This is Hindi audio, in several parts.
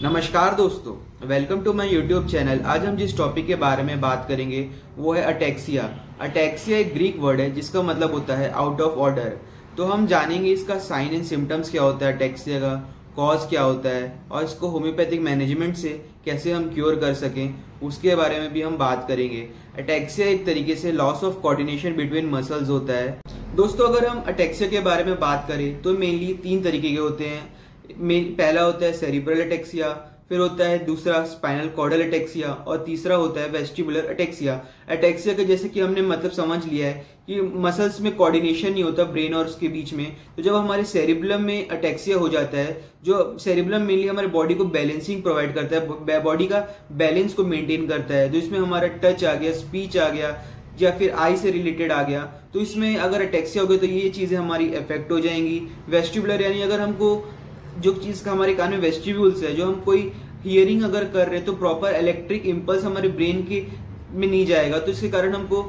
नमस्कार दोस्तों, welcome to my YouTube channel. आज हम जिस टॉपिक के बारे में बात करेंगे वो है अटैक्सिया। अटैक्सिया एक ग्रीक वर्ड है जिसका मतलब होता है आउट ऑफ ऑर्डर। तो हम जानेंगे इसका साइन एंड सिम्टम्स क्या होता है, अटैक्सिया का कॉज क्या होता है और इसको होम्योपैथिक मैनेजमेंट से कैसे हम क्योर कर सकें, उसके बारे में भी हम बात करेंगे। अटैक्सिया एक तरीके से loss of coordination between muscles होता है। दोस्तों, अगर हम अटैक्सिया के बारे में बात करें तो मेनली 3 तरीके के होते हैं। पहला होता है सेरिब्रल अटैक्सिया, फिर होता है दूसरा स्पाइनल कॉर्डल अटैक्सिया और तीसरा होता है वेस्टिबुलर अटैक्सिया। अटैक्सिया का जैसे कि हमने मतलब समझ लिया है कि मसल्स में कोऑर्डिनेशन नहीं होता ब्रेन और उसके बीच में। तो जब हमारे सेरिब्रम में अटैक्सिया हो जाता है, जो सेरिब्रम मेनली हमारे बॉडी को बैलेंसिंग प्रोवाइड करता है, बॉडी का बैलेंस को मेंटेन करता है। तो इसमें हमारा टच आ गया, स्पीच आ गया या फिर आई से रिलेटेड आ गया। तो इसमें अगर अटैक्सिया हो गया तो ये चीजें हमारी अफेक्ट हो जाएंगी। वेस्टिबुलर यानी अगर हमको जो चीज का हमारे कान में वेस्टिब्यूल्स है, जो हम कोई हियरिंग अगर कर रहे हैं तो प्रॉपर इलेक्ट्रिक इंपल्स हमारे ब्रेन के में नहीं जाएगा, तो इसके कारण हमको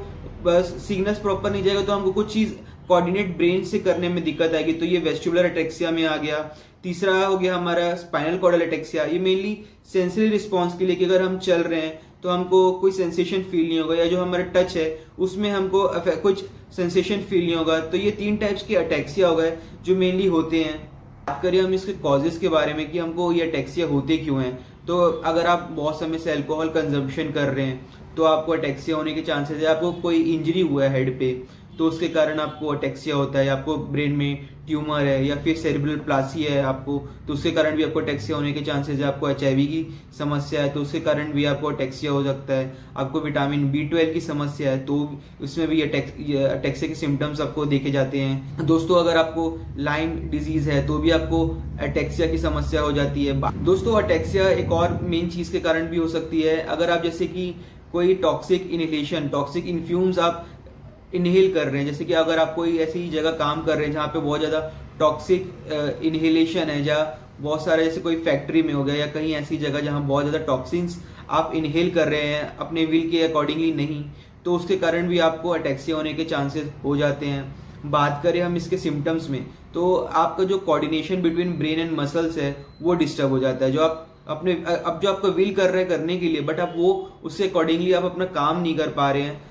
बस सिग्नल्स प्रॉपर नहीं जाएगा, तो हमको कुछ चीज कोऑर्डिनेट ब्रेन से करने में दिक्कत आएगी। तो ये वेस्टिबुलर अटैक्सिया में आ गया। तीसरा हो गया हमारा स्पाइनल कॉर्डल अटैक्सिया। ये मेनली सेंसरी रिस्पॉन्स के लिए कि अगर हम चल रहे हैं तो हमको कोई सेंसेशन फील नहीं होगा, या जो हमारा टच है उसमें हमको कुछ सेंसेशन फील नहीं होगा। तो ये 3 टाइप्स के अटैक्सिया हो गए जो मेनली होते हैं। बात करें हम इसके कॉजेस के बारे में कि हमको ये अटैक्सिया होते क्यों हैं, तो अगर आप बहुत समय से अल्कोहल कंजम्पशन कर रहे हैं तो आपको अटैक्सिया होने के चांसेस है। आपको कोई इंजरी हुआ है हेड पे तो उसके कारण आपको अटैक्सिया होता है। आपको ब्रेन में ट्यूमर है या फिर सेरिब्रल प्लासी है आपको, तो उसके कारण भी आपको अटैक्सिया होने के चांसेस है। आपको HIV की समस्या है तो उसके कारण भी आपको अटैक्सिया हो सकता है। आपको विटामिन B12 की समस्या है तो उसमें भी अटैक्सिया के सिम्टम्स आपको देखे जाते हैं। दोस्तों, अगर आपको लाइम डिजीज है तो भी आपको अटैक्सिया की समस्या हो जाती है। दोस्तों, अटैक्सिया एक और मेन चीज के कारण भी हो सकती है। अगर आप जैसे कि कोई टॉक्सिक इनहेलेशन, टॉक्सिक इन्फ्यूम्स आप इनहेल कर रहे हैं, जैसे कि अगर आप कोई ऐसी जगह काम कर रहे हैं जहाँ पे बहुत ज्यादा टॉक्सिक इनहेलेशन है, जहाँ बहुत सारे जैसे कोई फैक्ट्री में हो गया या कहीं ऐसी जगह जहाँ बहुत ज्यादा टॉक्सिन्स आप इनहेल कर रहे हैं अपने विल के अकॉर्डिंगली नहीं, तो उसके कारण भी आपको अटैक्सिया होने के चांसेस हो जाते हैं। बात करें हम इसके सिम्टम्स में तो आपका जो coordination between brain and muscles है वो डिस्टर्ब हो जाता है। जो आप अब जो आपका विल कर रहे हैं करने के लिए, बट आप वो उससे अकॉर्डिंगली आप अपना काम नहीं कर पा रहे हैं।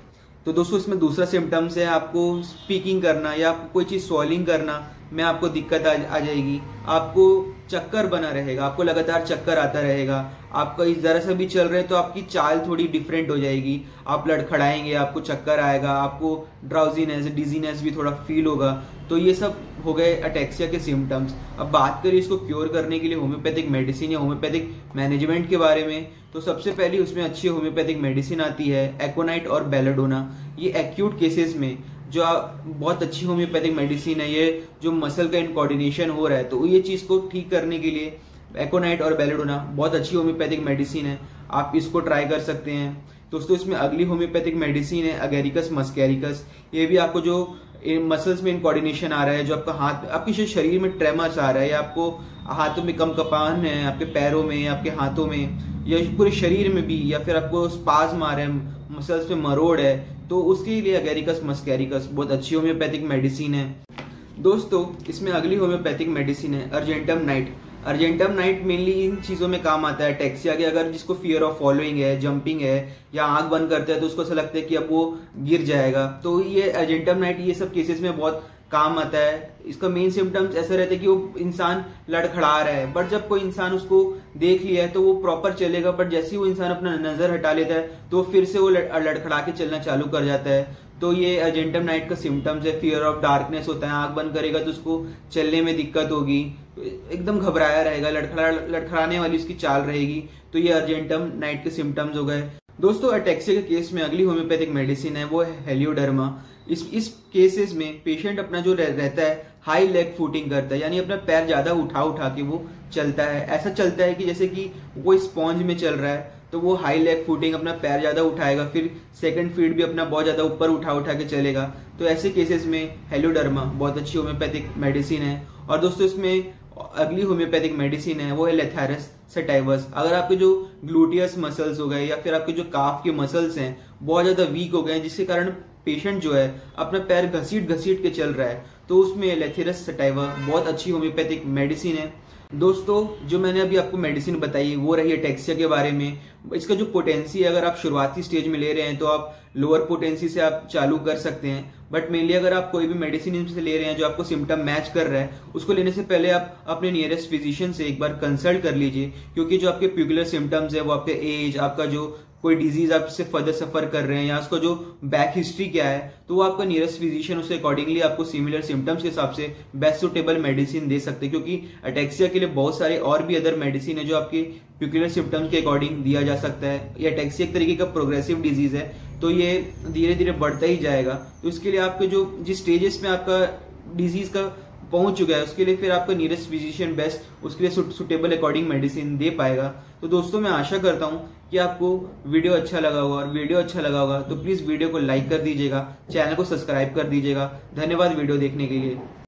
तो दोस्तों, इसमें दूसरा सिम्टम्स है आपको स्पीकिंग करना या आपको कोई चीज स्वॉलिंग करना में आपको दिक्कत आ जाएगी। आपको चक्कर बना रहेगा, आपको लगातार चक्कर आता रहेगा। आपका इस जरा सा भी चल रहे हैं तो आपकी चाल थोड़ी डिफरेंट हो जाएगी, आप लड़खड़ाएंगे, आपको चक्कर आएगा, आपको ड्राउजीनेस डिजीनेस भी थोड़ा फील होगा। तो ये सब हो गए अटैक्सिया के सिम्टम्स। अब बात करें इसको क्योर करने के लिए होम्योपैथिक मेडिसिन या होम्योपैथिक मैनेजमेंट के बारे में, तो सबसे पहले उसमें अच्छी होम्योपैथिक मेडिसिन आती है एकोनाइट और बेलाडोना। ये एक्यूट केसेस में जो बहुत अच्छी होम्योपैथिक मेडिसिन है, ये जो मसल का इनकोऑर्डिनेशन हो रहा है तो ये चीज को ठीक करने के लिए एकोनाइट और बेलाडोना बहुत अच्छी होम्योपैथिक मेडिसिन है, आप इसको ट्राई कर सकते हैं। दोस्तों, इसमें अगली होम्योपैथिक मेडिसिन है अगेरिकस मस्कैरिकस। ये भी आपको जो मसल्स में इनकोऑर्डिनेशन आ रहा है, जो आपका हाथ, आपके शरीर में ट्रेमर्स आ रहा है, या आपको हाथों में कंपन है, आपके पैरों में, आपके हाथों में, या पूरे शरीर में भी, या फिर आपको स्पाज्म आ रहा है, मसल्स में मरोड़ है, तो उसके लिए अगेरिकस मस्कैरिकस बहुत अच्छी होम्योपैथिक मेडिसिन है। दोस्तों, इसमें अगली होम्योपैथिक मेडिसिन है argentum night. Argentum night mainly इन चीजों में काम आता है अटैक्सिया के। अगर जिसको फियर ऑफ फॉलोइंग है, जंपिंग है, या आंख बंद करता है तो उसको ऐसा लगता है कि अब वो गिर जाएगा, तो ये अर्जेंटम नाइट ये सब केसेस में बहुत काम आता है। इसका मेन सिम्टम्स ऐसा रहता है कि वो इंसान लड़खड़ा रहा है, बट जब कोई इंसान उसको देख लिया है तो वो प्रॉपर चलेगा, बट जैसे ही वो इंसान अपना नजर हटा लेता है तो फिर से वो लड़खड़ा के चलना चालू कर जाता है। तो ये अर्जेंटम नाइट का सिम्टम्स है। फियर ऑफ डार्कनेस होता है, आंख बंद करेगा तो उसको चलने में दिक्कत होगी, एकदम घबराया रहेगा, लड़खड़ाने वाली उसकी चाल रहेगी। तो ये अर्जेंटम नाइट के सिम्टम्स हो गए। दोस्तों, अटैक्सिया के केस में अगली होम्योपैथिक मेडिसिन है वो है हेलियोडर्मा। इस केसेस में पेशेंट अपना जो रहता है हाई लेग फुटिंग करता है, यानी अपना पैर ज्यादा उठा के वो चलता है। ऐसा चलता है कि जैसे कि वो स्पॉन्ज में चल रहा है, तो वो हाई लेग फुटिंग अपना पैर ज्यादा उठाएगा, फिर सेकंड फीट भी अपना बहुत ज्यादा ऊपर उठा के चलेगा। तो ऐसे केसेस में हेलियोडर्मा बहुत अच्छी होम्योपैथिक मेडिसिन है। और दोस्तों, इसमें अगली होम्योपैथिक मेडिसिन है वो है लेथेरस सटाइवस। अगर आपके जो ग्लूटियस मसल्स हो गए या फिर आपके जो काफ के मसल्स हैं बहुत ज्यादा वीक हो गए हैं, जिसके कारण पेशेंट जो है अपना पैर घसीट के चल रहा है, तो उसमें लेथेरस सटाइवा बहुत अच्छी होम्योपैथिक मेडिसिन है। दोस्तों जो मैंने अभी आपको मेडिसिन बताई वो रही अटैक्सिया के बारे में। इसका जो पोटेंसी है, अगर आप शुरुआती स्टेज में ले रहे हैं तो आप लोअर पोटेंसी से आप चालू कर सकते हैं, बट मेनली अगर आप कोई भी मेडिसिन इनसे ले रहे हैं जो आपको सिम्टम मैच कर रहा है, उसको लेने से पहले आप अपने नियरेस्ट फिजिशियन से एक बार कंसल्ट कर लीजिए, क्योंकि जो आपके प्यूकुलर सिम्टम्स है वो आपके एज, आपका जो कोई डिजीज आपसे फर्दर सफर कर रहे हैं या उसका जो बैक हिस्ट्री क्या है, तो वो आपका नियरेस्ट फिजिशियन उससे अकॉर्डिंगली आपको सिमिलर सिम्टम्स के हिसाब से बेस्ट सुटेबल मेडिसिन दे सकते हैं। क्योंकि अटैक्सिया के लिए बहुत सारे और भी अदर मेडिसिन है जो आपके प्यूकुलर सिम्टम्स के अकॉर्डिंग दिया जा सकता है। ये अटैक्सिया एक तरीके का प्रोग्रेसिव डिजीज है, तो ये धीरे धीरे बढ़ता ही जाएगा। तो इसके लिए आपके जो जिस स्टेजेस में आपका डिजीज का पहुंच चुका है उसके लिए फिर आपका नियरेस्ट फिजिशियन बेस्ट उसके लिए सुटेबल अकॉर्डिंग मेडिसिन दे पाएगा। तो दोस्तों मैं आशा करता हूं कि आपको वीडियो अच्छा लगा होगा, और वीडियो अच्छा लगा होगा तो प्लीज वीडियो को लाइक कर दीजिएगा, चैनल को सब्सक्राइब कर दीजिएगा। धन्यवाद वीडियो देखने के लिए।